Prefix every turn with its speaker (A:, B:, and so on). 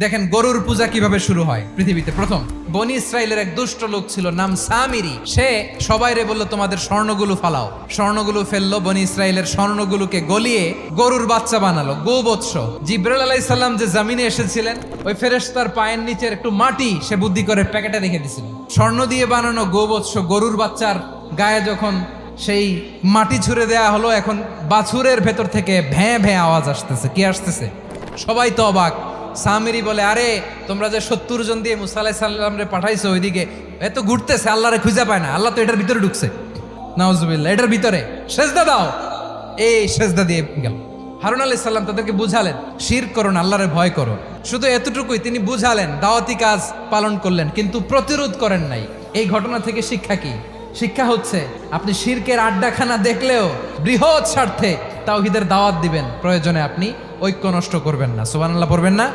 A: দেখেন গরুর পূজা কিভাবে শুরু হয় পৃথিবীতে প্রথম। বনি ইসরায়েলের এক দুষ্ট লোক ছিল, নাম সামিরি। সে সবাইরে বলল তোমাদের স্বর্ণগুলো ফালাও। স্বর্ণগুলো ফেললো, বনি ইসরায়েলের স্বর্ণগুলোকে গলিয়ে গরুর বাচ্চা বানালো, গোবৎস। জিব্রাইল আলাইহিস সালাম যে জমিনে এসেছিলেন, ওই ফেরেশতার পায়ের নিচের একটু মাটি সে বুদ্ধি করে প্যাকেটে রেখে দিছিল। স্বর্ণ দিয়ে বানানো গোবৎস গরুর বাচ্চার গায়ে যখন সেই মাটি ছুঁড়ে দেয়া হলো, এখন বাছুরের ভেতর থেকে ভ্যাঁ ভ্যাঁ আওয়াজ আসতেছে। কি আসতেছে? সবাই তো অবাক। সামিরি বলে, আরে তোমরা যে 70 জন দিয়ে মুসা আলাইহিস সালাম রে পাঠাইছো ওইদিকে, এত ঘুরতেছে, আল্লাহরে খুঁজে পায় না, আল্লাহ তো এটার ভিতরে ঢুকছে। নাউজুবিল্লাহ, এটার ভিতরে সেজদা দাও। এই সেজদা দিয়ে গেল। হারুন আলাইহিস সালাম তাদেরকে বুঝালেন, শিরক করো না, আল্লাহরে ভয় করো। শুধু এতটুকুই তিনি বুঝালেন, দাওয়াতি কাজ পালন করলেন, কিন্তু প্রতিরোধ করেন নাই। এই ঘটনা থেকে শিক্ষা কি? শিক্ষা হচ্ছে, আপনি শিরকের আড্ডাখানা দেখলেও বৃহৎ স্বার্থে তাওহীদের দাওয়াত দিবেন, প্রয়োজনে আপনি ঐক্য নষ্ট করবেন না। সুবহানাল্লাহ পড়বেন না?